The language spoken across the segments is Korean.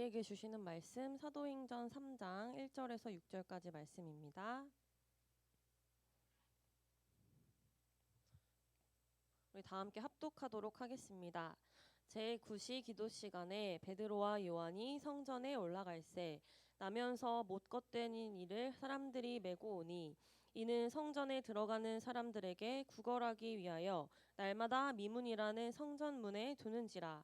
우리에게 주시는 말씀 사도행전 3장 1절에서 6절까지 말씀입니다. 우리 다 함께 합독하도록 하겠습니다. 제9시 기도 시간에 베드로와 요한이 성전에 올라갈새 나면서 못 걷되는 이를 사람들이 메고 오니 이는 성전에 들어가는 사람들에게 구걸하기 위하여 날마다 미문이라는 성전문에 두는지라.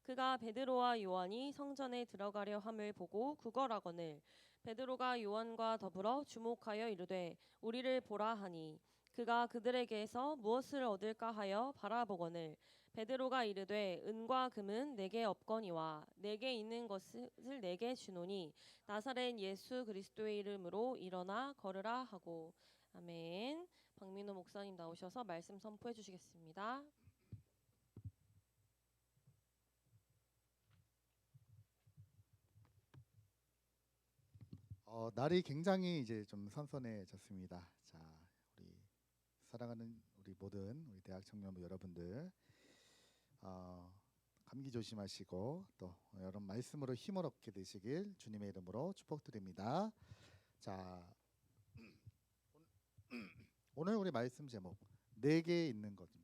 그가 베드로와 요한이 성전에 들어가려 함을 보고 구걸하거늘 베드로가 요한과 더불어 주목하여 이르되 우리를 보라 하니 그가 그들에게서 무엇을 얻을까 하여 바라보거늘 베드로가 이르되 은과 금은 내게 없거니와 내게 있는 것을 내게 주노니 나사렛 예수 그리스도의 이름으로 일어나 걸으라 하고. 아멘. 박민호 목사님 나오셔서 말씀 선포해 주시겠습니다. 날이 굉장히 이제 좀 선선해졌습니다. 자, 우리 사랑하는 우리 모든 우리 대학 청년부 여러분들, 감기 조심하시고 또 여러분 말씀으로 힘을 얻게 되시길 주님의 이름으로 축복드립니다. 자, 오늘 우리 말씀 제목 내게 있는 것입니다.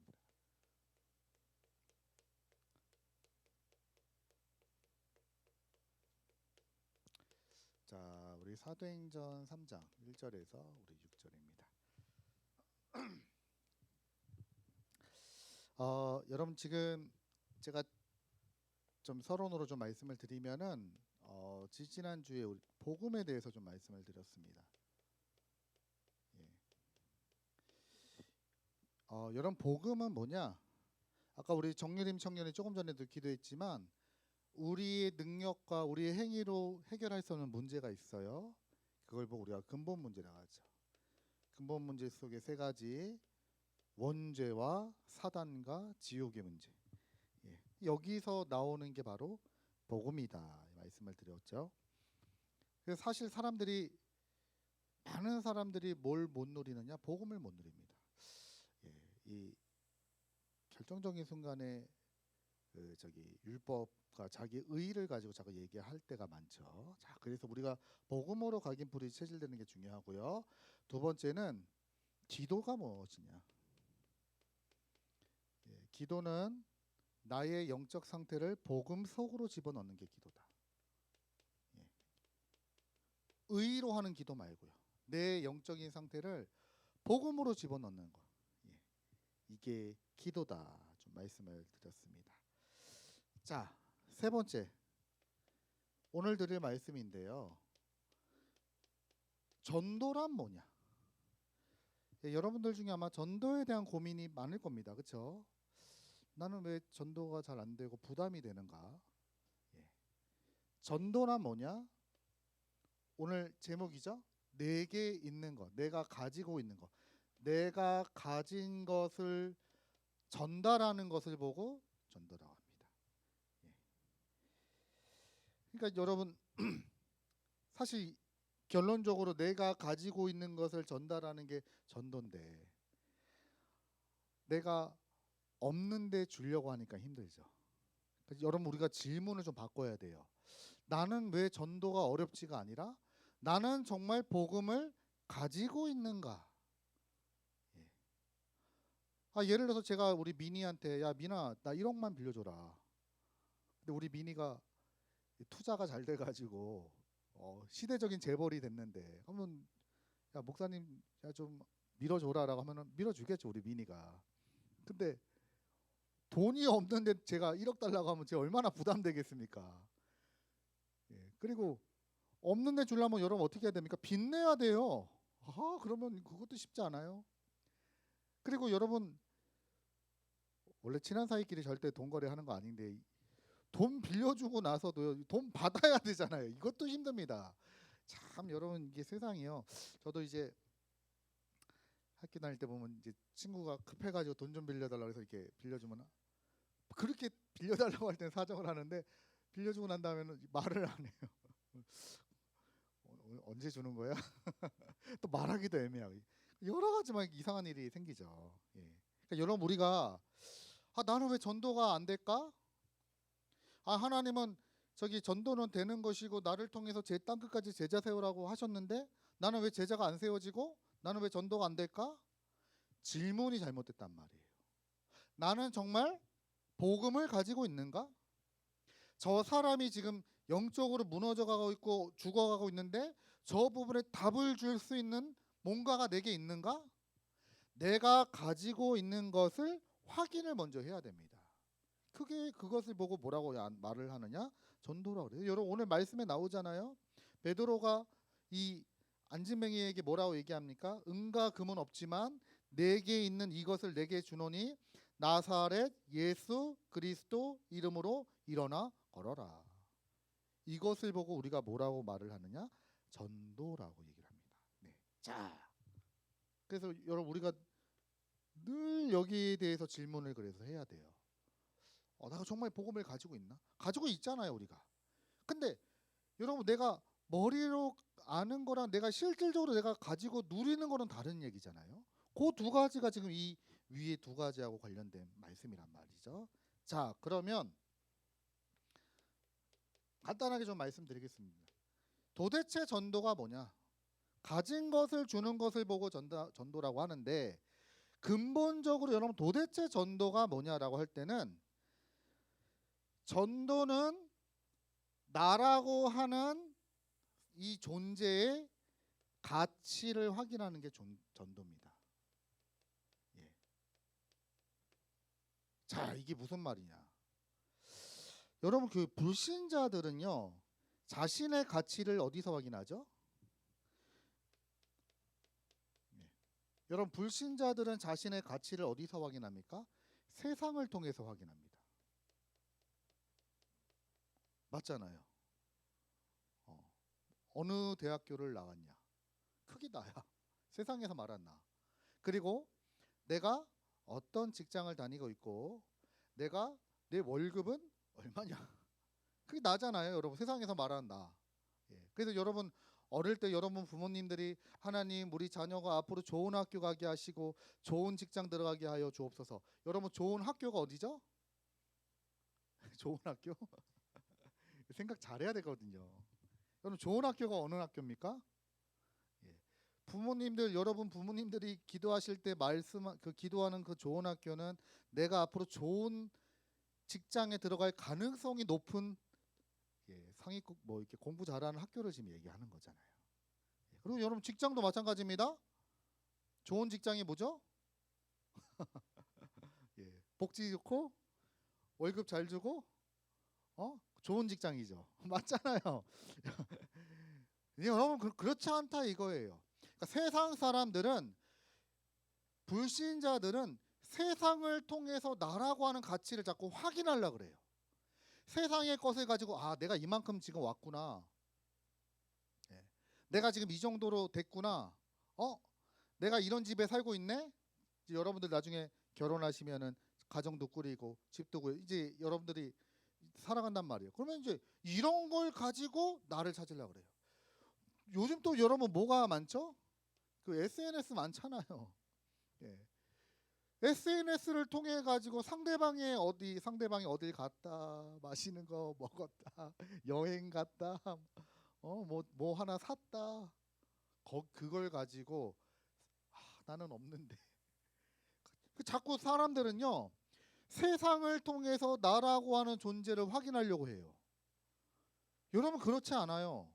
자, 우리 사도행전 3장 1절에서 우리 6절입니다. 여러분 지금 제가 좀 서론으로 좀 말씀을 드리면은 지지난 주에 우리 복음에 대해서 좀 말씀을 드렸습니다. 예. 여러분 복음은 뭐냐? 아까 우리 정유림 청년이 조금 전에도 기도했지만 우리의 능력과 우리의 행위로 해결할 수 없는 문제가 있어요. 그걸 보고 우리가 근본 문제라고 하죠. 근본 문제 속에 세 가지: 원죄와 사단과 지옥의 문제. 예. 여기서 나오는 게 바로 복음이다 말씀을 드렸죠. 그래서 사실 많은 사람들이 뭘 못 누리느냐? 복음을 못 누립니다. 예. 이 결정적인 순간에 율법과 자기 의의를 가지고 자꾸 얘기할 때가 많죠. 자, 그래서 우리가 복음으로 각인 불이 체질되는 게 중요하고요. 두 번째는 기도가 무엇이냐? 예, 기도는 나의 영적 상태를 복음 속으로 집어넣는 게 기도다. 예. 의의로 하는 기도 말고요. 내 영적인 상태를 복음으로 집어넣는 거. 예. 이게 기도다. 좀 말씀을 드렸습니다. 자, 세 번째 오늘 드릴 말씀인데요. 전도란 뭐냐? 예, 여러분들 중에 아마 전도에 대한 고민이 많을 겁니다. 그렇죠? 나는 왜 전도가 잘 안 되고 부담이 되는가? 예. 전도란 뭐냐? 오늘 제목이죠. 내게 있는 것, 내가 가지고 있는 것, 내가 가진 것을 전달하는 것을 보고 전도라고 합니다. 예. 그러니까 여러분 사실 결론적으로 내가 가지고 있는 것을 전달하는 게 전도인데 내가 없는데 주려고 하니까 힘들죠. 그래서 여러분 우리가 질문을 좀 바꿔야 돼요. 나는 왜 전도가 어렵지가 아니라 나는 정말 복음을 가지고 있는가? 예. 예를 들어서 제가 우리 미니한테 야 미나 나 1억만 빌려줘라. 근데 우리 미니가 투자가 잘 돼가지고 시대적인 재벌이 됐는데 그러면 야 목사님 야 좀 밀어줘라라고 하면은 밀어주겠죠 우리 미니가. 근데 돈이 없는데 제가 1억 달라고 하면 제가 얼마나 부담되겠습니까? 예. 그리고 없는데 주려면 여러분 어떻게 해야 됩니까? 빚내야 돼요. 그러면 그것도 쉽지 않아요. 그리고 여러분 원래 친한 사이끼리 절대 돈 거래하는 거 아닌데 돈 빌려주고 나서도 돈 받아야 되잖아요. 이것도 힘듭니다. 참 여러분 이게 세상이요. 저도 이제 학교 다닐 때 보면 이제 친구가 급해가지고 돈 좀 빌려달라고 해서 이렇게 빌려주면 그렇게 빌려달라고 할 때는 사정을 하는데 빌려주고 난 다음에는 말을 안 해요. 언제 주는 거야? 또 말하기도 애매하고 여러 가지 막 이상한 일이 생기죠. 예. 그러니까 여러분 우리가 나는 왜 전도가 안 될까? 하나님은 저기 전도는 되는 것이고 나를 통해서 제 땅끝까지 제자 세우라고 하셨는데 나는 왜 제자가 안 세워지고 나는 왜 전도가 안 될까? 질문이 잘못됐단 말이에요. 나는 정말 복음을 가지고 있는가? 저 사람이 지금 영적으로 무너져 가고 있고 죽어가고 있는데 저 부분에 답을 줄 수 있는 뭔가가 내게 있는가? 내가 가지고 있는 것을 확인을 먼저 해야 됩니다. 크게 그것을 보고 뭐라고 말을 하느냐? 전도라고 그래요. 여러분 오늘 말씀에 나오잖아요. 베드로가 이 안진뱅이에게 뭐라고 얘기합니까? 은과 금은 없지만 내게 있는 이것을 내게 주노니 나사렛 예수 그리스도 이름으로 일어나 걸어라. 이것을 보고 우리가 뭐라고 말을 하느냐? 전도라고 얘기를 합니다. 네. 자, 그래서 여러분 우리가 늘 여기에 대해서 질문을 그래서 해야 돼요. 내가 정말 복음을 가지고 있나? 가지고 있잖아요, 우리가. 근데 여러분 내가 머리로 아는 거랑 내가 실질적으로 내가 가지고 누리는 거는 다른 얘기잖아요. 그 두 가지가 지금 이 위에 두 가지하고 관련된 말씀이란 말이죠. 자, 그러면 간단하게 좀 말씀드리겠습니다. 도대체 전도가 뭐냐? 가진 것을 주는 것을 보고 전도라고 하는데 근본적으로 여러분 도대체 전도가 뭐냐라고 할 때는 전도는 나라고 하는 이 존재의 가치를 확인하는 게 전도입니다. 예. 자, 이게 무슨 말이냐? 여러분 그 불신자들은요 자신의 가치를 어디서 확인하죠? 예. 여러분 불신자들은 자신의 가치를 어디서 확인합니까? 세상을 통해서 확인합니다. 맞잖아요. 어느 대학교를 나왔냐? 크게 나야. 세상에서 말한 나. 그리고 내가 어떤 직장을 다니고 있고 내가 내 월급은 얼마냐? 그게 나잖아요, 여러분. 세상에서 말하는 나. 예. 그래서 여러분 어릴 때 여러분 부모님들이 하나님 우리 자녀가 앞으로 좋은 학교 가게 하시고 좋은 직장 들어가게 하여 주옵소서. 여러분 좋은 학교가 어디죠? 좋은 학교? 생각 잘해야 되거든요. 여러분 좋은 학교가 어느 학교입니까? 예. 부모님들 여러분 부모님들이 기도하실 때 기도하는 그 좋은 학교는 내가 앞으로 좋은 직장에 들어갈 가능성이 높은 상위급 뭐 이렇게 공부 잘하는 학교를 지금 얘기하는 거잖아요. 예. 그리고 여러분 직장도 마찬가지입니다. 좋은 직장이 뭐죠? 예. 복지 좋고 월급 잘 주고 좋은 직장이죠. 맞잖아요. 여러분 그렇지 않다 이거예요. 그러니까 세상 사람들은 불신자들은 세상을 통해서 나라고 하는 가치를 자꾸 확인하려고 그래요. 세상의 것을 가지고 내가 이만큼 지금 왔구나. 예. 내가 지금 이 정도로 됐구나. 내가 이런 집에 살고 있네. 이제 여러분들 나중에 결혼하시면은 가정도 꾸리고 집도 꾸리고 이제 여러분들이 살아간단 말이에요. 그러면 이제 이런 걸 가지고 나를 찾으려고 그래요. 요즘 또 여러분 뭐가 많죠? 그 SNS 많잖아요. 예. SNS를 통해 가지고 상대방이 어딜 갔다 맛있는 거 먹었다 여행 갔다 뭐 하나 샀다 그걸 가지고 나는 없는데 자꾸 사람들은요 세상을 통해서 나라고 하는 존재를 확인하려고 해요. 여러분 그렇지 않아요.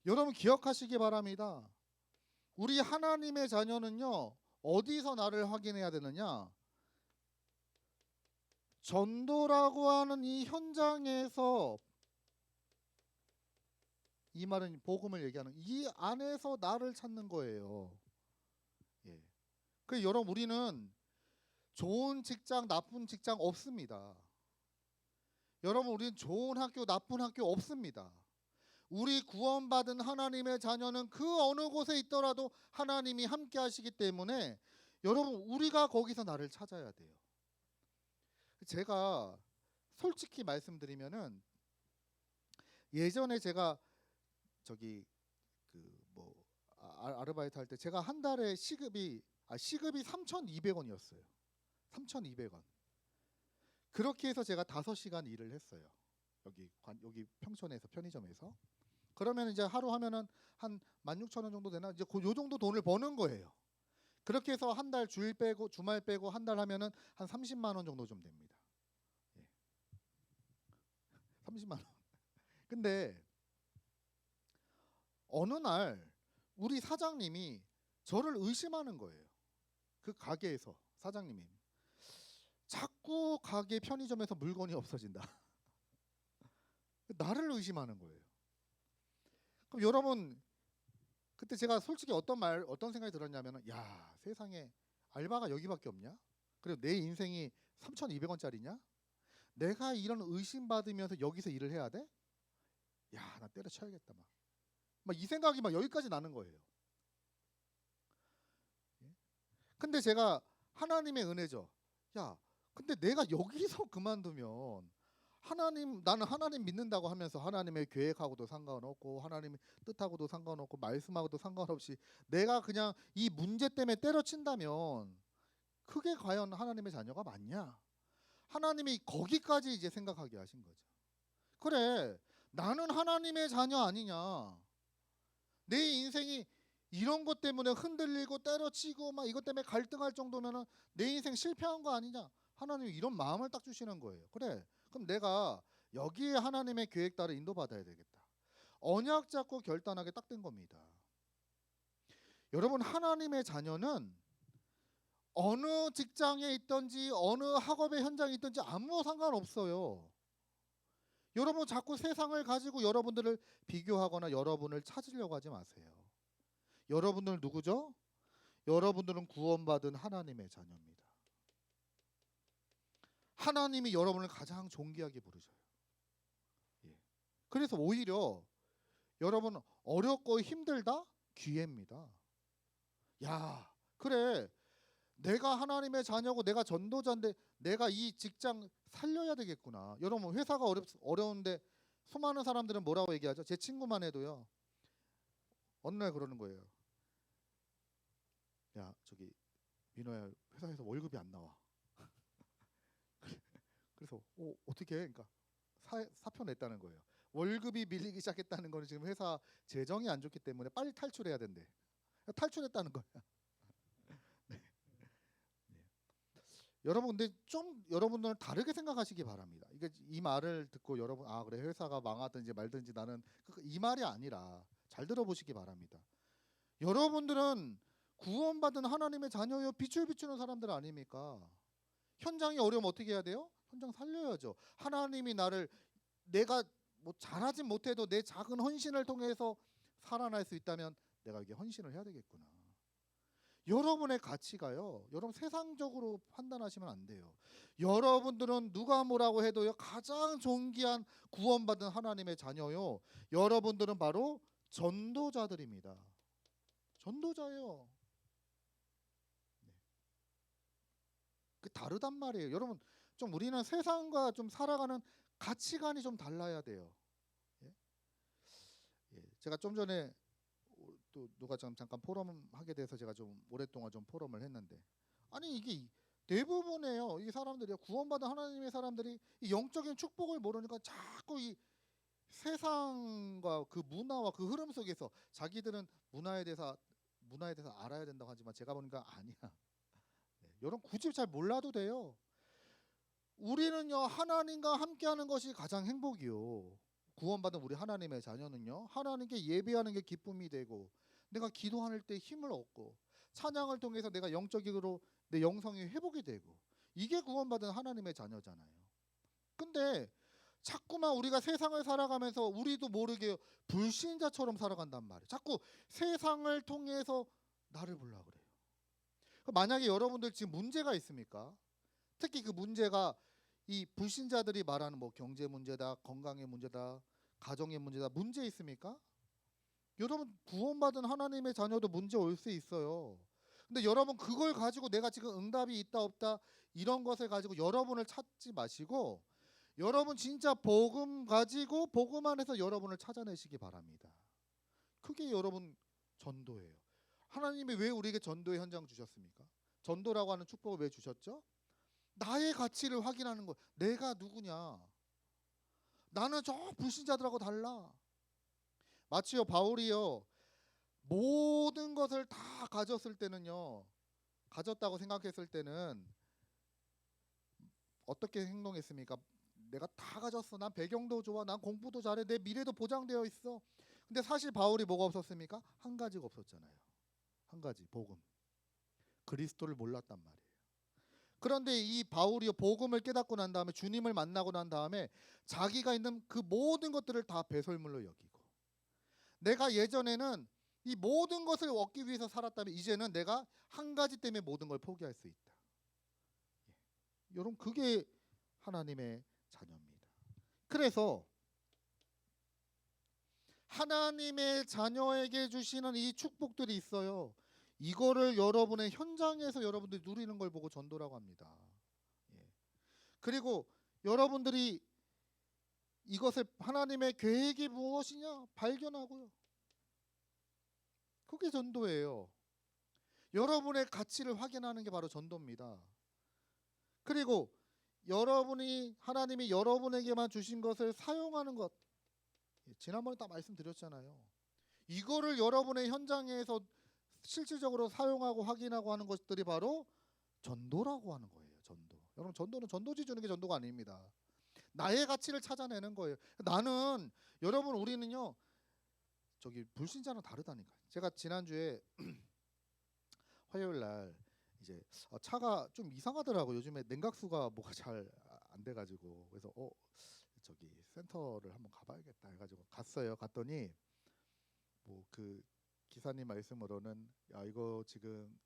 여러분 기억하시기 바랍니다. 우리 하나님의 자녀는요 어디서 나를 확인해야 되느냐? 전도라고 하는 이 현장에서, 이 말은 복음을 얘기하는 이 안에서 나를 찾는 거예요. 예. 그 여러분 우리는 좋은 직장, 나쁜 직장 없습니다. 여러분 우리는 좋은 학교, 나쁜 학교 없습니다. 우리 구원받은 하나님의 자녀는 그 어느 곳에 있더라도 하나님이 함께 하시기 때문에 여러분 우리가 거기서 나를 찾아야 돼요. 제가 솔직히 말씀드리면은 예전에 제가 저기 아르바이트 할 때 제가 한 달에 시급이 3,200원이었어요. 3,200원. 그렇게 해서 제가 5시간 일을 했어요. 여기 평촌에서 편의점에서. 그러면 이제 하루 하면은 한 16,000원 정도 되나? 이제 요 정도 돈을 버는 거예요. 그렇게 해서 한 달 주일 빼고 주말 빼고 한 달 하면은 한 30만 원 정도 좀 됩니다. 예. 30만 원. 근데 어느 날 우리 사장님이 저를 의심하는 거예요. 그 가게에서 사장님이 자꾸 가게 편의점에서 물건이 없어진다. 나를 의심하는 거예요. 그럼 여러분 그때 제가 솔직히 어떤 생각이 들었냐면은 야, 세상에 알바가 여기밖에 없냐? 그리고 내 인생이 3,200원짜리냐? 내가 이런 의심받으면서 여기서 일을 해야 돼? 야, 나 때려쳐야겠다 막 이 생각이 막 여기까지 나는 거예요. 예? 근데 제가 하나님의 은혜죠. 야, 근데 내가 여기서 그만두면 나는 하나님 믿는다고 하면서 하나님의 계획하고도 상관없고 하나님의 뜻하고도 상관없고 말씀하고도 상관없이 내가 그냥 이 문제 때문에 때려친다면 그게 과연 하나님의 자녀가 맞냐? 하나님이 거기까지 이제 생각하게 하신 거죠. 그래, 나는 하나님의 자녀 아니냐? 내 인생이 이런 것 때문에 흔들리고 때려치고 막 이것 때문에 갈등할 정도면은 내 인생 실패한 거 아니냐? 하나님이 이런 마음을 딱 주시는 거예요. 그래, 그럼 내가 여기에 하나님의 계획 따라 인도받아야 되겠다. 언약 잡고 결단하게 딱 된 겁니다. 여러분, 하나님의 자녀는 어느 직장에 있든지 어느 학업의 현장에 있든지 아무 상관없어요. 여러분 자꾸 세상을 가지고 여러분들을 비교하거나 여러분을 찾으려고 하지 마세요. 여러분들 누구죠? 여러분들은 구원받은 하나님의 자녀입니다. 하나님이 여러분을 가장 존귀하게 부르셔요. 예. 그래서 오히려 여러분 어렵고 힘들다? 기회입니다. 야, 그래, 내가 하나님의 자녀고 내가 전도자인데 내가 이 직장 살려야 되겠구나. 여러분 회사가 어려운데 수많은 사람들은 뭐라고 얘기하죠? 제 친구만 해도요, 어느 날 그러는 거예요. 야, 저기 민호야, 회사에서 월급이 안 나와. 그래서 어떻게 해? 그러니까 사표 냈다는 거예요. 월급이 밀리기 시작했다는 거는 지금 회사 재정이 안 좋기 때문에 빨리 탈출해야 된대. 탈출했다는 거야. 네. 네. 여러분 근데 좀 여러분들은 다르게 생각하시기 바랍니다. 이게 이 말을 듣고 여러분 그래, 회사가 망하든지 말든지 나는 이 말이 아니라 잘 들어보시기 바랍니다. 여러분들은 구원받은 하나님의 자녀요, 빛을 비추는 사람들 아닙니까? 현장이 어려우면 어떻게 해야 돼요? 현장 살려야죠. 하나님이 내가 뭐 잘하진 못해도 내 작은 헌신을 통해서 살아날 수 있다면 내가 이게 헌신을 해야 되겠구나. 여러분의 가치가요, 여러분 세상적으로 판단하시면 안 돼요. 여러분들은 누가 뭐라고 해도요, 가장 존귀한 구원받은 하나님의 자녀요. 여러분들은 바로 전도자들입니다. 전도자예요. 네. 그 다르단 말이에요. 여러분 좀 우리는 세상과 좀 살아가는 가치관이 좀 달라야 돼요. 예? 예. 제가 좀 전에 또 누가 잠깐 포럼 하게 돼서 제가 좀 오랫동안 좀 포럼을 했는데, 아니 이게 대부분이에요. 이 사람들이 구원받은 하나님의 사람들이 이 영적인 축복을 모르니까 자꾸 이 세상과 그 문화와 그 흐름 속에서 자기들은 문화에 대해서 알아야 된다고 하지만 제가 보니까 아니야. 네. 여러분 굳이 잘 몰라도 돼요. 우리는요, 하나님과 함께하는 것이 가장 행복이요. 구원받은 우리 하나님의 자녀는요, 하나님께 예배하는 게 기쁨이 되고, 내가 기도할 때 힘을 얻고, 찬양을 통해서 내가 영적으로 내 영성이 회복이 되고, 이게 구원받은 하나님의 자녀잖아요. 근데 자꾸만 우리가 세상을 살아가면서 우리도 모르게 불신자처럼 살아간단 말이에요. 자꾸 세상을 통해서 나를 보려고 그래요. 만약에 여러분들 지금 문제가 있습니까? 특히 그 문제가 이 불신자들이 말하는 뭐 경제 문제다, 건강의 문제다, 가정의 문제다, 문제 있습니까? 여러분 구원받은 하나님의 자녀도 문제 올 수 있어요. 근데 여러분 그걸 가지고 내가 지금 응답이 있다 없다 이런 것을 가지고 여러분을 찾지 마시고, 여러분 진짜 복음 가지고 복음 안에서 여러분을 찾아내시기 바랍니다. 그게 여러분 전도예요. 하나님이 왜 우리에게 전도의 현장 주셨습니까? 전도라고 하는 축복을 왜 주셨죠? 나의 가치를 확인하는 거. 내가 누구냐? 나는 저 불신자들하고 달라. 마치요 바울이요 모든 것을 다 가졌을 때는요, 가졌다고 생각했을 때는 어떻게 행동했습니까? 내가 다 가졌어. 난 배경도 좋아. 난 공부도 잘해. 내 미래도 보장되어 있어. 근데 사실 바울이 뭐가 없었습니까? 한 가지가 없었잖아요. 한 가지, 복음. 그리스도를 몰랐단 말이에요. 그런데 이 바울이 복음을 깨닫고 난 다음에, 주님을 만나고 난 다음에 자기가 있는 그 모든 것들을 다 배설물로 여기고, 내가 예전에는 이 모든 것을 얻기 위해서 살았다면 이제는 내가 한 가지 때문에 모든 걸 포기할 수 있다. 여러분, 그게 하나님의 자녀입니다. 그래서 하나님의 자녀에게 주시는 이 축복들이 있어요. 이거를 여러분의 현장에서 여러분들이 누리는 걸 보고 전도라고 합니다. 예. 그리고 여러분들이 이것을 하나님의 계획이 무엇이냐 발견하고요. 그게 전도예요. 여러분의 가치를 확인하는 게 바로 전도입니다. 그리고 여러분이 하나님이 여러분에게만 주신 것을 사용하는 것, 지난번에 다 말씀드렸잖아요. 이거를 여러분의 현장에서 실질적으로 사용하고 확인하고 하는 것들이 바로 전도라고 하는 거예요. 전도. 여러분, 전도는 전도지 주는 게 전도가 아닙니다. 나의 가치를 찾아내는 거예요. 나는, 여러분, 우리는요 저기 불신자는 다르다니까. 제가 지난주에 화요일 날 이제 차가 좀 이상하더라고. 요즘에 냉각수가 뭐가 잘 안 돼가지고, 그래서 저기 센터를 한번 가봐야겠다 해가지고 갔어요. 갔더니 뭐 그 기사님 말씀으로는 야 이거 지금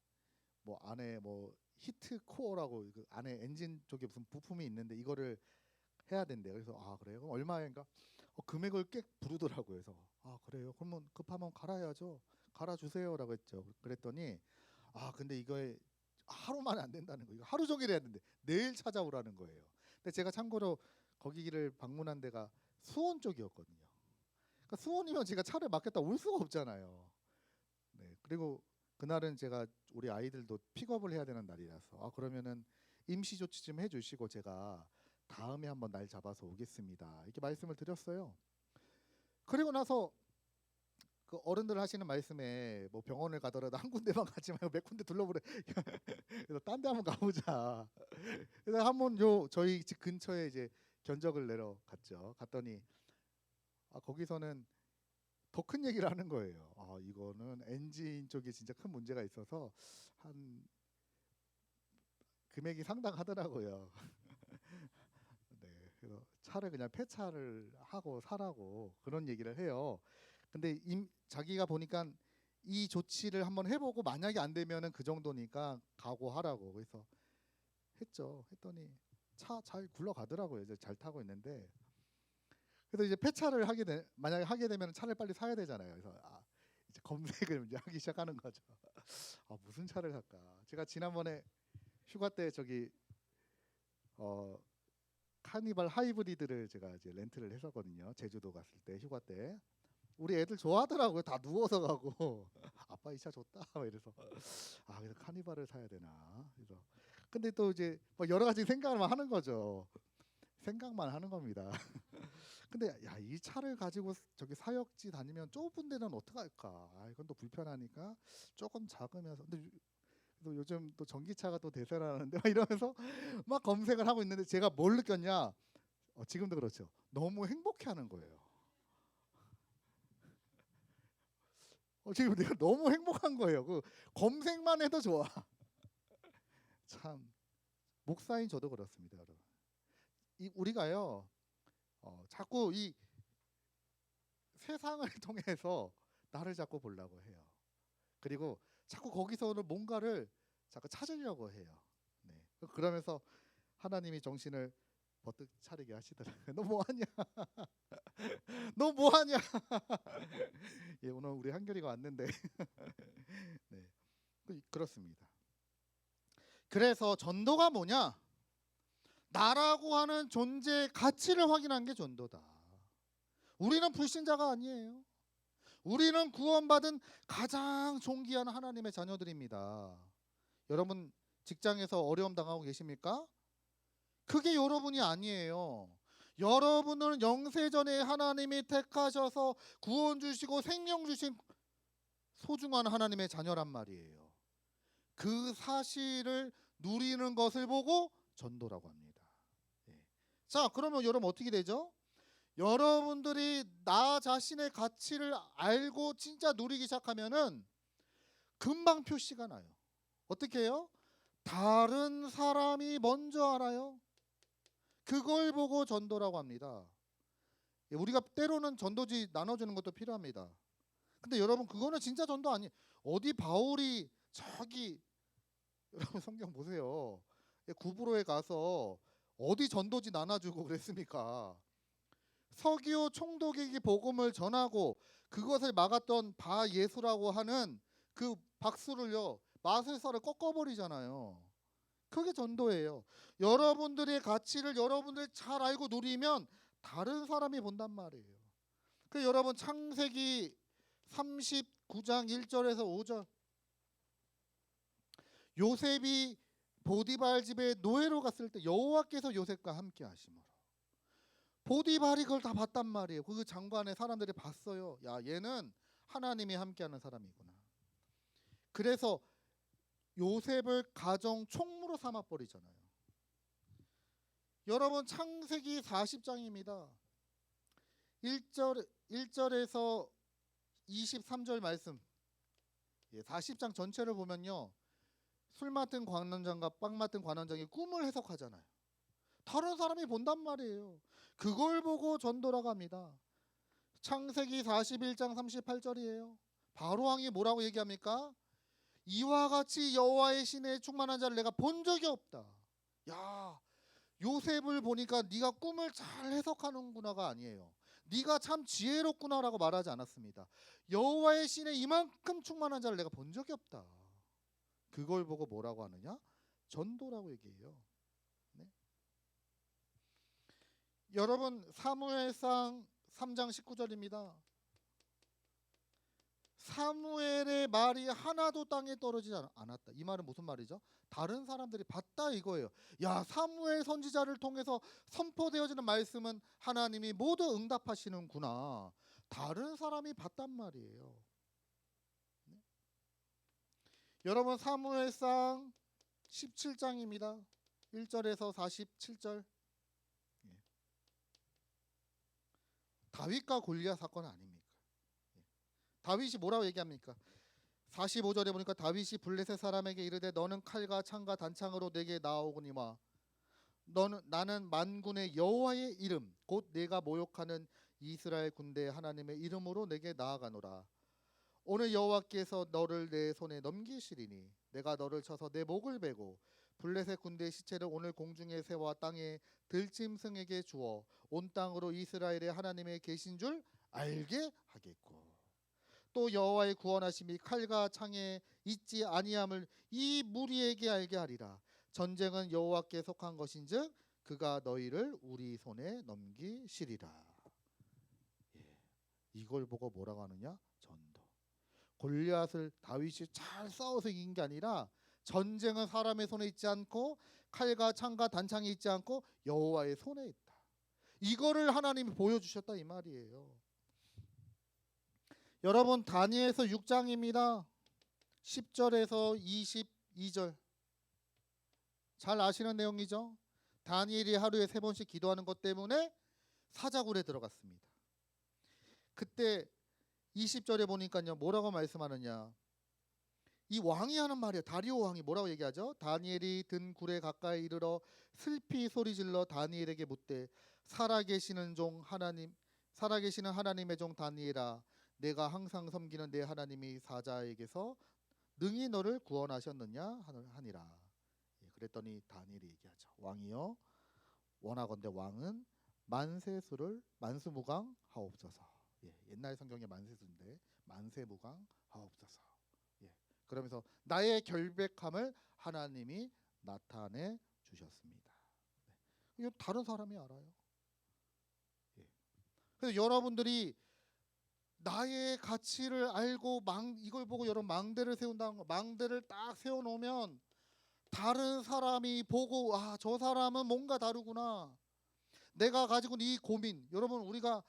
뭐 안에 뭐 히트 코어라고 그 안에 엔진 쪽에 무슨 부품이 있는데 이거를 해야 된대요. 그래서 아 그래요? 그럼 얼마인가? 금액을 꽤 부르더라고요. 그래서 아 그래요? 그러면 급하면 갈아야죠. 갈아주세요라고 했죠. 그랬더니 아 근데 이거에 하루 만에 안 된다는 거. 이거 하루 종일 해야 되는데 내일 찾아오라는 거예요. 근데 제가 참고로 거기를 방문한 데가 수원 쪽이었거든요. 그러니까 수원이면 제가 차를 맡겼다 올 수가 없잖아요. 네. 그리고 그날은 제가 우리 아이들도 픽업을 해야 되는 날이라서 아 그러면은 임시 조치 좀 해주시고 제가 다음에 한번 날 잡아서 오겠습니다. 이렇게 말씀을 드렸어요. 그리고 나서 그 어른들 하시는 말씀에 뭐 병원을 가더라도 한 군데만 가지 말고 몇 군데 둘러보래. 그래서 딴 데 한번 가보자. 그래서 한번 저희 집 근처에 이제 견적을 내러 갔죠. 갔더니 거기서는 더 큰 얘기를 하는 거예요. 이거는 엔진 쪽에 진짜 큰 문제가 있어서 한 금액이 상당하더라고요. 네, 그래서 차를 그냥 폐차를 하고 사라고 그런 얘기를 해요. 근데 자기가 보니까 이 조치를 한번 해보고 만약에 안 되면은 그 정도니까 각오하라고. 그래서 했죠. 했더니 차 잘 굴러가더라고요. 이제 잘 타고 있는데. 그래서 이제 폐차를 만약에 하게 되면 차를 빨리 사야 되잖아요. 그래서 이제 검색을 이제 하기 시작하는 거죠. 무슨 차를 살까? 제가 지난번에 휴가 때 저기 카니발 하이브리드를 제가 이제 렌트를 했었거든요. 제주도 갔을 때 휴가 때. 우리 애들 좋아하더라고요. 다 누워서 가고 아빠 이 차 좋다 막 이래서 그래서 카니발을 사야 되나. 그래서 근데 또 이제 뭐 여러 가지 생각을 하는 거죠. 생각만 하는 겁니다. 근데 야 이 차를 가지고 저기 사역지 다니면 좁은 데는 어떡 할까? 이건 또 불편하니까 조금 작으면서. 근데 또 요즘 또 전기차가 또 대세라는데 막 이러면서 막 검색을 하고 있는데 제가 뭘 느꼈냐? 지금도 그렇죠. 너무 행복해하는 거예요. 지금 내가 너무 행복한 거예요. 그 검색만 해도 좋아. 참 목사인 저도 그렇습니다, 여러분. 우리가요 자꾸 이 세상을 통해서 나를 자꾸 보려고 해요. 그리고 자꾸 거기서는 뭔가를 자꾸 찾으려고 해요. 네. 그러면서 하나님이 정신을 버뜩 차리게 하시더라고요. 너 뭐하냐? 너 뭐하냐? 예, 오늘 우리 한결이가 왔는데 네, 그렇습니다. 그래서 전도가 뭐냐? 나라고 하는 존재의 가치를 확인한 게 전도다. 우리는 불신자가 아니에요. 우리는 구원받은 가장 존귀한 하나님의 자녀들입니다. 여러분 직장에서 어려움 당하고 계십니까? 그게 여러분이 아니에요. 여러분은 영세전에 하나님이 택하셔서 구원 주시고 생명 주신 소중한 하나님의 자녀란 말이에요. 그 사실을 누리는 것을 보고 전도라고 합니다. 예. 자, 그러면 여러분 어떻게 되죠? 여러분들이 나 자신의 가치를 알고 진짜 누리기 시작하면은 금방 표시가 나요. 어떻게 해요? 다른 사람이 먼저 알아요. 그걸 보고 전도라고 합니다. 예, 우리가 때로는 전도지 나눠주는 것도 필요합니다. 근데 여러분 그거는 진짜 전도 아니에요. 어디 바울이 저기 여러분 성경 보세요. 예, 구브로에 가서 어디 전도지 나눠주고 그랬습니까? 서기오 총독에게 복음을 전하고 그것을 막았던 바 예수라고 하는 그 박수를요, 마술사를 꺾어버리잖아요. 그게 전도예요. 여러분들의 가치를 여러분들 잘 알고 누리면 다른 사람이 본단 말이에요. 그 여러분 창세기 39장 1절에서 5절, 요셉이 보디발 집에 노예로 갔을 때 여호와께서 요셉과 함께 하심으로, 보디발이 그걸 다 봤단 말이에요. 그 장관의 사람들이 봤어요. 야, 얘는 하나님이 함께하는 사람이구나. 그래서 요셉을 가정 총무로 삼아 버리잖아요. 여러분 창세기 40장입니다. 1절에서 23절 말씀. 40장 전체를 보면요, 술 맡은 관원장과 빵 맡은 관원장이 꿈을 해석하잖아요. 다른 사람이 본단 말이에요. 그걸 보고 전도라고 합니다. 창세기 41장 38절이에요. 바로왕이 뭐라고 얘기합니까? 이와 같이 여호와의 신에 충만한 자를 내가 본 적이 없다. 야, 요셉을 보니까 네가 꿈을 잘 해석하는구나가 아니에요. 네가 참 지혜롭구나라고 말하지 않았습니다. 여호와의 신에 이만큼 충만한 자를 내가 본 적이 없다. 그걸 보고 뭐라고 하느냐? 전도라고 얘기해요. 네? 여러분 사무엘상 3장 19절입니다. 사무엘의 말이 하나도 땅에 떨어지지 않았다. 이 말은 무슨 말이죠? 다른 사람들이 봤다 이거예요. 야, 사무엘 선지자를 통해서 선포되어지는 말씀은 하나님이 모두 응답하시는구나. 다른 사람이 봤단 말이에요. 네? 여러분 사무엘상 17장입니다. 1절에서 47절. 다윗과 골리앗 사건 아닙니까? 다윗이 뭐라고 얘기합니까? 45절에 보니까 다윗이 블레셋 사람에게 이르되 너는 칼과 창과 단창으로 내게 나아오거니와 나는 만군의 여호와의 이름 곧 내가 모욕하는 이스라엘 군대 하나님의 이름으로 내게 나아가노라. 오늘 여호와께서 너를 내 손에 넘기시리니 내가 너를 쳐서 내 목을 베고 블레셋 군대의 시체를 오늘 공중의 새와 땅의 들짐승에게 주어 온 땅으로 이스라엘의 하나님의 계신 줄 알게 하겠고, 또 여호와의 구원하심이 칼과 창에 있지 아니함을 이 무리에게 알게 하리라. 전쟁은 여호와께 속한 것인즉 그가 너희를 우리 손에 넘기시리라. 이걸 보고 뭐라고 하느냐? 전도. 골리앗을 다윗이 잘 싸워서 이긴 게 아니라 전쟁은 사람의 손에 있지 않고 칼과 창과 단창이 있지 않고 여호와의 손에 있다. 이거를 하나님이 보여주셨다 이 말이에요. 여러분 다니엘서 6장입니다. 10절에서 22절. 잘 아시는 내용이죠. 다니엘이 하루에 3번씩 기도하는 것 때문에 사자굴에 들어갔습니다. 그때 20절에 보니까요, 뭐라고 말씀하느냐, 이 왕이 하는 말이에요. 다리오 왕이 뭐라고 얘기하죠? 다니엘이 든 굴에 가까이 이르러 슬피 소리질러 다니엘에게 묻되 살아계시는 하나님의 종 다니엘아, 내가 항상 섬기는 내 하나님이 사자에게서 능히 너를 구원하셨느냐 하니라. 그랬더니 다니엘이 얘기하죠. 왕이여, 원하건대 왕은 만세무강하옵소서. 옛날 성경의 만세수인데 만세무강하옵소서. 그러면서 나의 결백함을 하나님이 나타내 주셨습니다. 이거 다른 사람이 알아요. 그래서 여러분들이 나의 가치를 알고 이걸 보고 여러분 망대를 세운다는 거, 망대를 딱 세워놓으면 다른 사람이 보고 아, 저 사람은 뭔가 다르구나. 내가 가지고 있는 이 고민, 여러분 우리가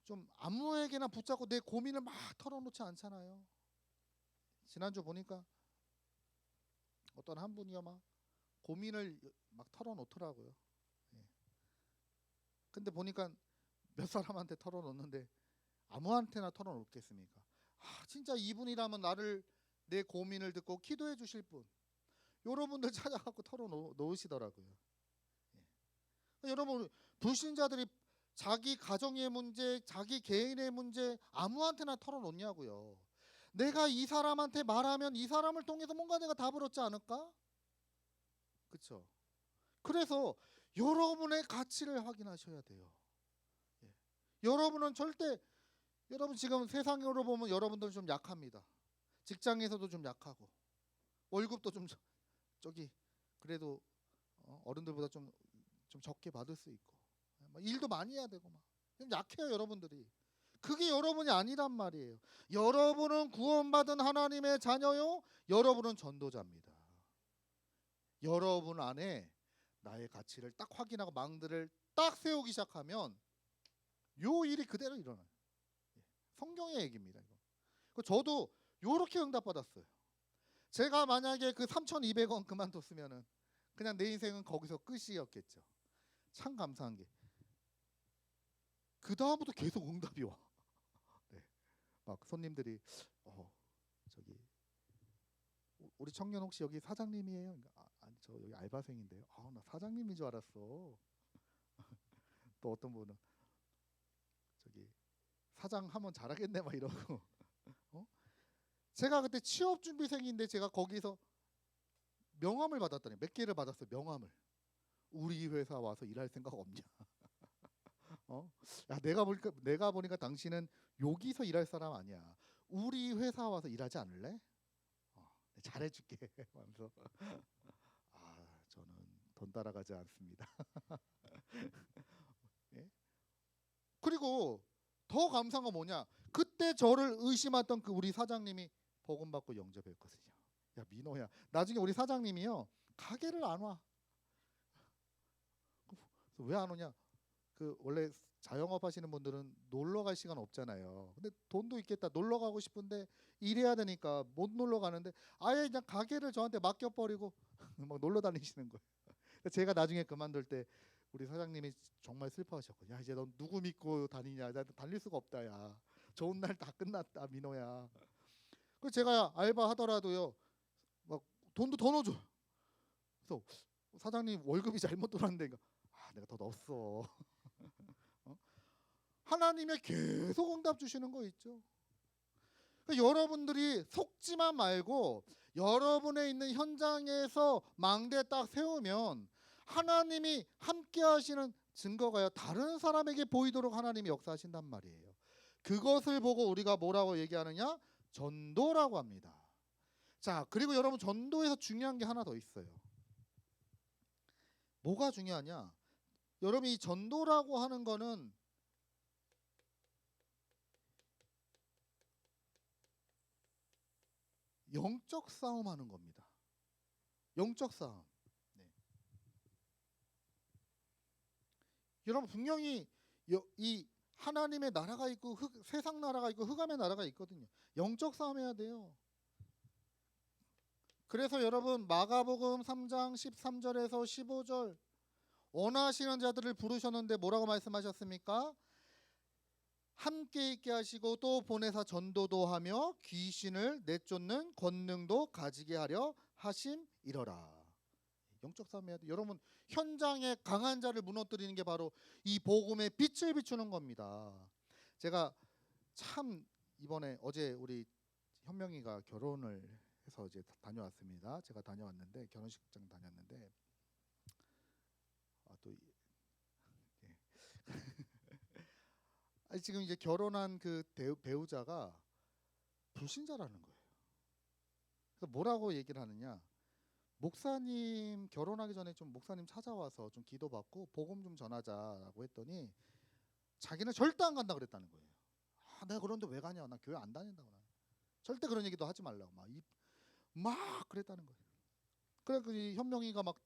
좀 아무에게나 붙잡고 내 고민을 막 털어놓지 않잖아요. 지난주 보니까 어떤 한 분이요 막 고민을 막 털어놓더라고요. 예. 근데 보니까 몇 사람한테 털어놓는데 아무한테나 털어놓겠습니까? 아, 진짜 이분이라면 나를 내 고민을 듣고 기도해 주실 분, 여러분들 찾아갖고 털어놓으시더라고요. 예. 여러분 불신자들이 자기 가정의 문제, 자기 개인의 문제 아무한테나 털어놓냐고요. 내가 이 사람한테 말하면 이 사람을 통해서 뭔가 내가 답을 얻지 않을까? 그렇죠? 그래서 여러분의 가치를 확인하셔야 돼요. 예. 여러분은 절대, 여러분 지금 세상으로 보면 여러분들 좀 약합니다. 직장에서도 좀 약하고 월급도 좀 저기 그래도 어른들보다 좀 적게 받을 수 있고 막 일도 많이 해야 되고 막 좀 약해요 여러분들이. 그게 여러분이 아니란 말이에요. 여러분은 구원받은 하나님의 자녀요. 여러분은 전도자입니다. 여러분 안에 나의 가치를 딱 확인하고 망들을 딱 세우기 시작하면 요 일이 그대로 일어나요. 성경의 얘기입니다. 이거. 저도 요렇게 응답받았어요. 제가 만약에 그 3,200원 그만뒀으면은 그냥 내 인생은 거기서 끝이었겠죠. 참 감사한 게 그 다음부터 계속 응답이 와. 네. 막 손님들이 저기 우리 청년 혹시 여기 사장님이에요? 아니 저 여기 알바생인데요. 나 사장님인 줄 알았어. 또 어떤 분은 저기 사장 하면 잘하겠네 막 이러고. 제가 그때 취업 준비생인데 제가 거기서 명함을 받았더니 몇 개를 받았어요. 명함을. 우리 회사 와서 일할 생각 없냐? 야, 내가 보니까 당신은 여기서 일할 사람 아니야. 우리 회사 와서 일하지 않을래? 잘해줄게. 하면서 저는 돈 따라가지 않습니다. 예? 그리고 더 감사한 건 뭐냐? 그때 저를 의심했던 그 우리 사장님이 복음 받고 영접했거든요. 야 민호야, 나중에 우리 사장님이요 가게를 안 와. 왜 안 오냐? 그 원래 자영업 하시는 분들은 놀러 갈 시간 없잖아요. 근데 돈도 있겠다. 놀러 가고 싶은데 일해야 되니까 못 놀러 가는데 아예 그냥 가게를 저한테 맡겨버리고 막 놀러 다니시는 거예요. 제가 나중에 그만둘 때 우리 사장님이 정말 슬퍼하셨고, 야 이제 넌 누구 믿고 다니냐? 나 달릴 수가 없다. 야 좋은 날 다 끝났다 민호야. 그래서 제가 알바 하더라도요 막 돈도 더 넣어줘. 그래서 사장님 월급이 잘못 들어왔는데 내가 더 넣었어. 하나님의 계속 응답 주시는 거 있죠. 그러니까 여러분들이 속지만 말고 여러분의 있는 현장에서 망대 딱 세우면 하나님이 함께 하시는 증거가요. 다른 사람에게 보이도록 하나님이 역사하신단 말이에요. 그것을 보고 우리가 뭐라고 얘기하느냐? 전도라고 합니다. 자, 그리고 여러분 전도에서 중요한 게 하나 더 있어요. 뭐가 중요하냐? 여러분 이 전도라고 하는 거는 영적 싸움하는 겁니다. 영적 싸움. 네. 여러분 분명히 이 하나님의 나라가 있고 세상 나라가 있고 흑암의 나라가 있거든요. 영적 싸움해야 돼요. 그래서 여러분 마가복음 3장 13절에서 15절 원하시는 자들을 부르셨는데 뭐라고 말씀하셨습니까? 함께 있게 하시고 또 보내사 전도도 하며 귀신을 내쫓는 권능도 가지게 하려 하심이러라. 영적 싸움 해야 돼. 여러분 현장에 강한 자를 무너뜨리는 게 바로 이 복음의 빛을 비추는 겁니다. 제가 참 이번에 어제 우리 현명이가 결혼을 해서 이제 다녀왔습니다. 제가 다녀왔는데 결혼식장 다녔는데 또 아니, 지금 이제 결혼한 그 배우자가 불신자라는 거예요. 그래서 뭐라고 얘기를 하느냐? 목사님 결혼하기 전에 좀 목사님 찾아와서 좀 기도받고 복음 좀 전하자라고 했더니 자기는 절대 안 간다 그랬다는 거예요. 내가 그런데 왜 가냐? 나 교회 안 다닌다고. 절대 그런 얘기도 하지 말라고 막 그랬다는 거예요. 그래서 이 현명이가 막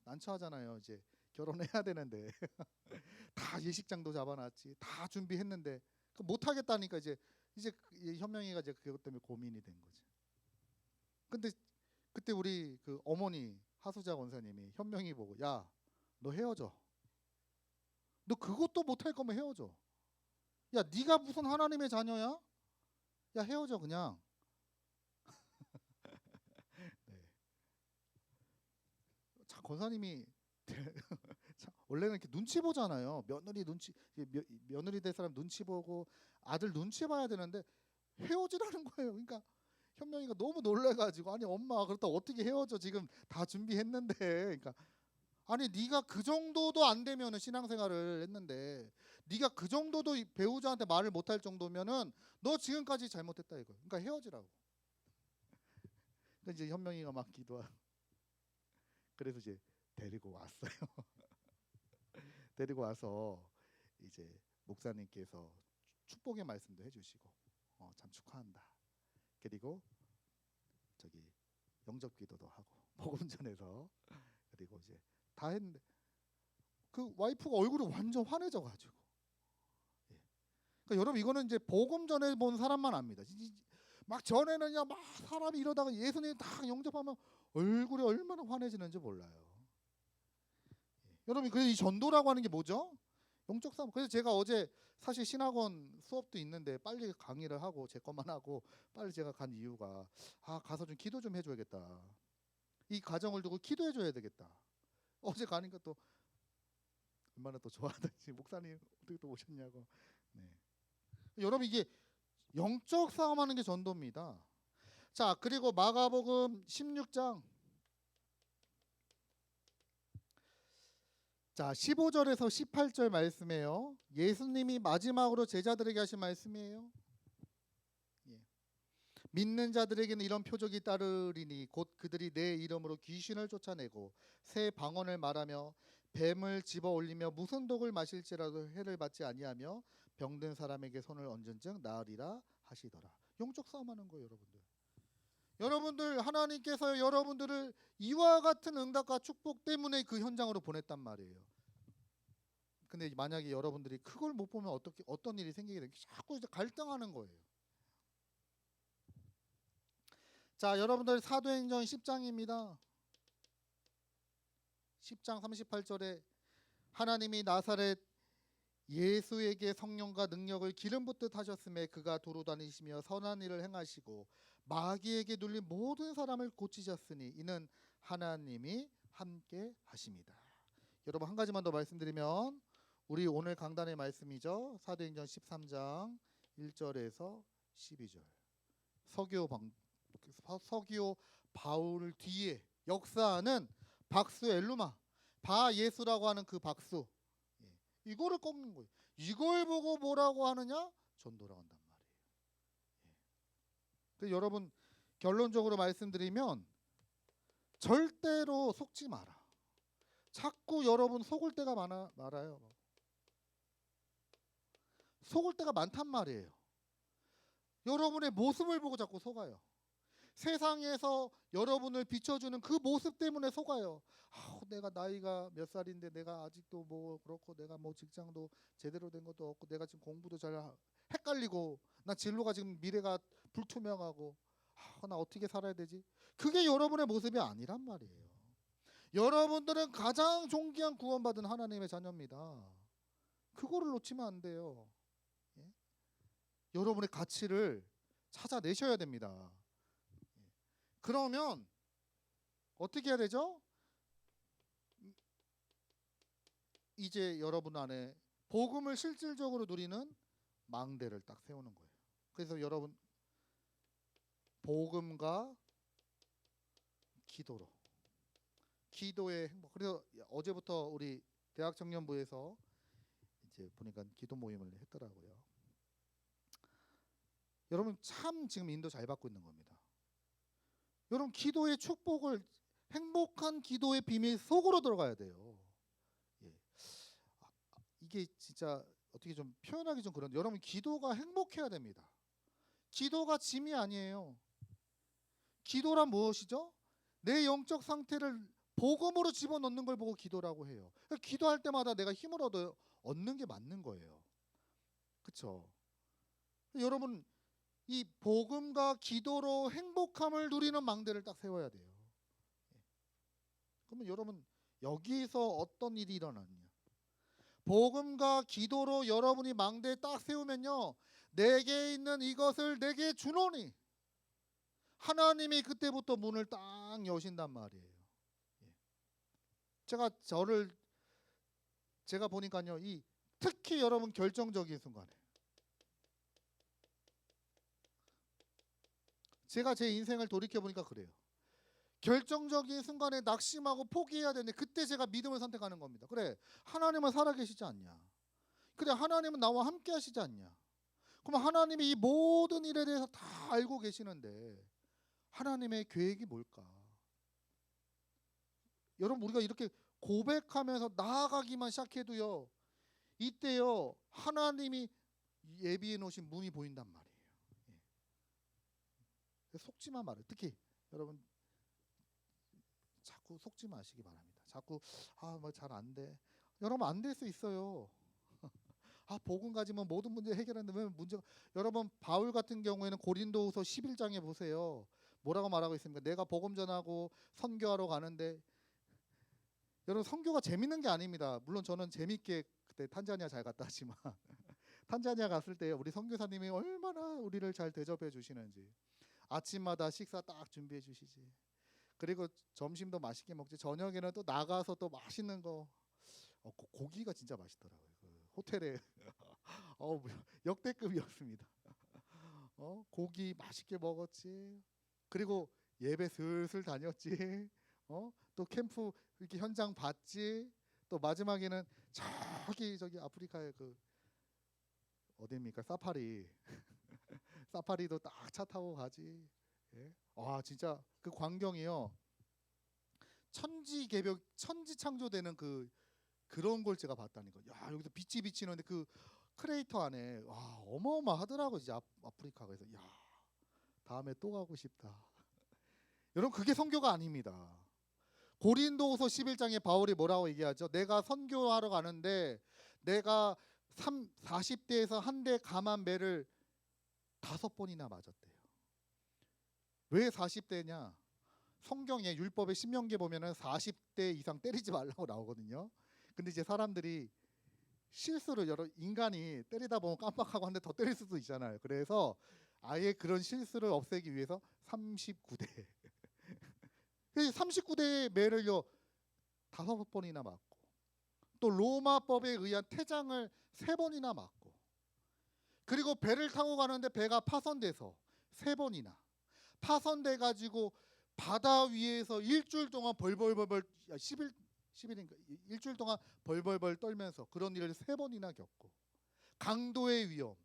난처하잖아요. 이제 결혼해야 되는데 다 예식장도 잡아놨지, 다 준비했는데 못 하겠다니까 이제 현명이가 이제 그것 때문에 고민이 된 거지. 근데 그때 우리 그 어머니 하수자 원사님이 현명이 보고, 야, 너 헤어져. 너 그것도 못 할 거면 헤어져. 야, 네가 무슨 하나님의 자녀야? 야, 헤어져 그냥. 네. 참 권사님이 참 원래는 이렇게 눈치 보잖아요. 며느리 눈치, 며느리 될 사람 눈치 보고 아들 눈치 봐야 되는데 헤어지라는 거예요. 그러니까 현명이가 너무 놀래가지고, 아니 엄마 그렇다 어떻게 헤어져, 지금 다 준비했는데. 그러니까 아니 네가 그 정도도 안 되면은 신앙생활을 했는데, 네가 그 정도도 이 배우자한테 말을 못할 정도면은 너 지금까지 잘못했다 이거. 그러니까 헤어지라고. 그러니까 이제 현명이가 막 기도하고, 그래서 이제 데리고 왔어요. 데리고 와서 이제 목사님께서 축복의 말씀도 해주시고, 참 축하한다. 그리고 저기 영접 기도도 하고 복음 전해서, 그리고 이제 다 했는데 그 와이프가 얼굴이 완전 환해져가지고, 예. 그러니까 여러분 이거는 이제 복음 전해 본 사람만 압니다. 막 전에는요 막 사람이 이러다가 예수님 딱 영접하면 얼굴이 얼마나 환해지는지 몰라요. 예. 여러분 그래서 이 전도라고 하는 게 뭐죠? 영적 싸움. 그래서 제가 어제 사실 신학원 수업도 있는데 빨리 강의를 하고 제 것만 하고 빨리 제가 간 이유가, 가서 좀 기도 좀 해줘야겠다. 이 가정을 두고 기도해줘야 되겠다. 어제 가니까 또 얼마나 또 좋아하든지 목사님 어떻게 또 오셨냐고. 네. 여러분 이게 영적 싸움하는 게 전도입니다. 자, 그리고 마가복음 16장 자 15절에서 18절 말씀이에요. 예수님이 마지막으로 제자들에게 하신 말씀이에요. 예. 믿는 자들에게는 이런 표적이 따르리니 곧 그들이 내 이름으로 귀신을 쫓아내고 새 방언을 말하며 뱀을 집어 올리며 무슨 독을 마실지라도 해를 받지 아니하며 병든 사람에게 손을 얹은즉 나으리라 하시더라. 영적 싸움하는 거예요, 여러분들. 여러분들 하나님께서 여러분들을 이와 같은 응답과 축복 때문에 그 현장으로 보냈단 말이에요. 근데 만약에 여러분들이 그걸 못 보면 어떤 일이 생기게 되면 자꾸 이제 갈등하는 거예요. 자, 여러분들 사도행전 10장입니다. 10장 38절에 하나님이 나사렛 예수에게 성령과 능력을 기름 붓듯 하셨음에 그가 도로 다니시며 선한 일을 행하시고 마귀에게 눌린 모든 사람을 고치셨으니 이는 하나님이 함께 하십니다. 여러분 한 가지만 더 말씀드리면, 우리 오늘 강단의 말씀이죠. 사도행전 13장 1절에서 12절. 서기오 바울 뒤에 역사하는 박수 엘루마, 바 예수라고 하는 그 박수, 이거를 꺾는 거예요. 이걸 보고 뭐라고 하느냐? 전도라고 한단 말이에요. 그래서 여러분 결론적으로 말씀드리면 절대로 속지 마라. 자꾸 여러분 속을 때가 많아요. 속을 때가 많단 말이에요. 여러분의 모습을 보고 자꾸 속아요. 세상에서 여러분을 비춰주는 그 모습 때문에 속아요. 내가 나이가 몇 살인데 내가 아직도 뭐 그렇고, 내가 뭐 직장도 제대로 된 것도 없고, 내가 지금 공부도 잘 헷갈리고, 나 진로가 지금 미래가 불투명하고, 나 어떻게 살아야 되지? 그게 여러분의 모습이 아니란 말이에요. 여러분들은 가장 존귀한 구원받은 하나님의 자녀입니다. 그거를 놓치면 안 돼요. 예? 여러분의 가치를 찾아내셔야 됩니다. 그러면 어떻게 해야 되죠? 이제 여러분 안에 복음을 실질적으로 누리는 망대를 딱 세우는 거예요. 그래서 여러분 복음과 기도로, 기도의 행복. 그래서 어제부터 우리 대학 청년부에서 이제 보니까 기도 모임을 했더라고요. 여러분 참 지금 인도 잘 받고 있는 겁니다. 여러분 기도의 축복을, 행복한 기도의 비밀 속으로 들어가야 돼요. 예. 이게 진짜 어떻게 좀 표현하기 좀 그런데, 여러분 기도가 행복해야 됩니다. 기도가 짐이 아니에요. 기도란 무엇이죠? 내 영적 상태를 복음으로 집어넣는 걸 보고 기도라고 해요. 그러니까 기도할 때마다 내가 힘을 얻는 게 맞는 거예요. 그렇죠? 여러분, 이 복음과 기도로 행복함을 누리는 망대를 딱 세워야 돼요. 그러면 여러분, 여기서 어떤 일이 일어나느냐? 복음과 기도로 여러분이 망대에 딱 세우면요, 내게 있는 이것을 내게 주노니 하나님이 그때부터 문을 딱 여신단 말이에요. 제가 보니까요, 이 특히 여러분 결정적인 순간에 제가 제 인생을 돌이켜 보니까 그래요. 결정적인 순간에 낙심하고 포기해야 되는데 그때 제가 믿음을 선택하는 겁니다. 그래, 하나님은 살아계시지 않냐? 그래, 하나님은 나와 함께 하시지 않냐? 그럼 하나님이 이 모든 일에 대해서 다 알고 계시는데 하나님의 계획이 뭘까? 여러분, 우리가 이렇게 고백하면서 나아가기만 시작해도요, 이때요 하나님이 예비해 놓으신 문이 보인단 말이에요. 속지만 말아요. 특히 여러분, 자꾸 속지 마시기 바랍니다. 자꾸 뭐 잘 안 돼. 여러분, 안 될 수 있어요. 복음 가지면 모든 문제 해결하는데 왜 문제가? 여러분, 바울 같은 경우에는 고린도후서 11장에 보세요. 뭐라고 말하고 있습니까? 내가 복음 전하고 선교하러 가는데, 여러분, 선교가 재밌는 게 아닙니다. 물론 저는 재밌게 그때 탄자니아 잘 갔다 왔지만 탄자니아 갔을 때 우리 선교사님이 얼마나 우리를 잘 대접해 주시는지, 아침마다 식사 딱 준비해 주시지. 그리고 점심도 맛있게 먹지. 저녁에는 또 나가서 또 맛있는 거. 고기가 진짜 맛있더라고요. 그 호텔에 역대급이었습니다. 고기 맛있게 먹었지. 그리고 예배 슬슬 다녔지. 또 캠프 이렇게 현장 봤지. 또 마지막에는 저기 아프리카의 그 어디입니까? 사파리. 사파리도 딱 차 타고 가지. 예? 진짜 그 광경이요. 천지 창조되는 그런 걸 제가 봤다는 거. 야, 여기서 빛이 비치는데 그 크레이터 안에 어마어마하더라고. 이제 아프리카가. 그래서 야, 다음에 또 가고 싶다. 여러분, 그게 선교가 아닙니다. 고린도후서 11장에 바울이 뭐라고 얘기하죠? 내가 선교하러 가는데 내가 40대에서 한 대 감한 매를 5번이나 맞았대요. 왜 40대냐? 성경에 율법의 신명기에 보면은 40대 이상 때리지 말라고 나오거든요. 근데 이제 사람들이 실수를, 인간이 때리다 보면 깜빡하고 한 대 더 때릴 수도 있잖아요. 그래서 아예 그런 실수를 없애기 위해서 39대 39대의 매를요 5번이나 맞고, 또 로마법에 의한 태장을 3번이나 맞고, 그리고 배를 타고 가는데 배가 파손돼서 3번이나 파손돼 가지고 바다 위에서 일주일 동안 벌벌벌벌 10일인가 일주일 동안 벌벌벌 떨면서 그런 일을 3번이나 겪고, 강도의 위험,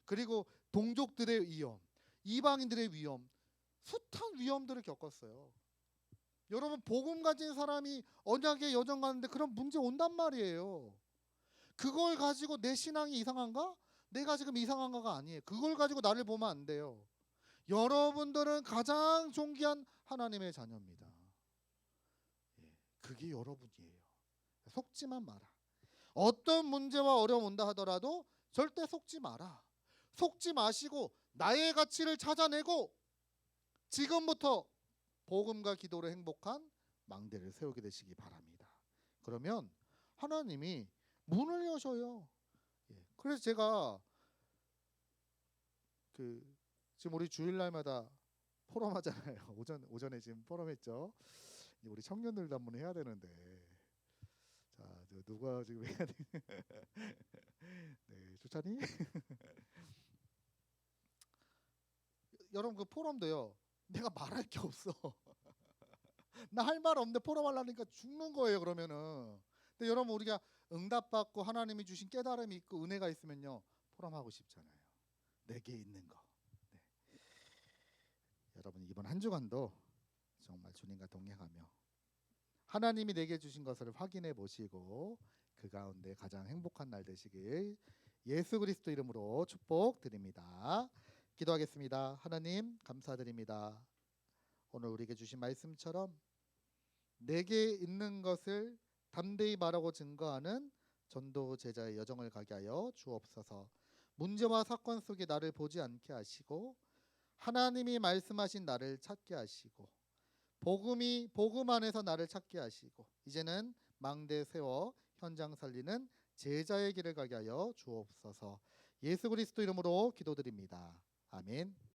그리고 동족들의 위험, 이방인들의 위험, 숱한 위험들을 겪었어요. 여러분, 복음 가진 사람이 언약의 여정 가는데 그런 문제 온단 말이에요. 그걸 가지고 내 신앙이 이상한가? 내가 지금 이상한가가 아니에요. 그걸 가지고 나를 보면 안 돼요. 여러분들은 가장 존귀한 하나님의 자녀입니다. 그게 여러분이에요. 속지만 마라. 어떤 문제와 어려움 온다 하더라도 절대 속지 마라. 속지 마시고 나의 가치를 찾아내고 지금부터 복음과 기도로 행복한 망대를 세우게 되시기 바랍니다. 그러면 하나님이 문을 여셔요. 그래서 제가 지금 우리 주일날마다 포럼하잖아요. 오전에 지금 포럼했죠. 우리 청년들도 한번 해야 되는데, 자, 누가 지금 해야 돼? 네, 좋잖니? 여러분, 그 포럼도요, 내가 말할 게 없어. 나 할 말 없는데 포럼 하려니까 죽는 거예요. 그러면은. 근데 여러분, 우리가 응답받고 하나님이 주신 깨달음이 있고 은혜가 있으면요, 포럼하고 싶잖아요. 내게 있는 거. 네. 여러분, 이번 한 주간도 정말 주님과 동행하며 하나님이 내게 주신 것을 확인해 보시고 그 가운데 가장 행복한 날 되시길 예수 그리스도 이름으로 축복드립니다. 기도하겠습니다. 하나님, 감사드립니다. 오늘 우리에게 주신 말씀처럼 내게 있는 것을 담대히 말하고 증거하는 전도 제자의 여정을 가게 하여 주옵소서. 문제와 사건 속에 나를 보지 않게 하시고 하나님이 말씀하신 나를 찾게 하시고 복음 안에서 나를 찾게 하시고 이제는 망대 세워 현장 살리는 제자의 길을 가게 하여 주옵소서. 예수 그리스도 이름으로 기도드립니다. 아멘.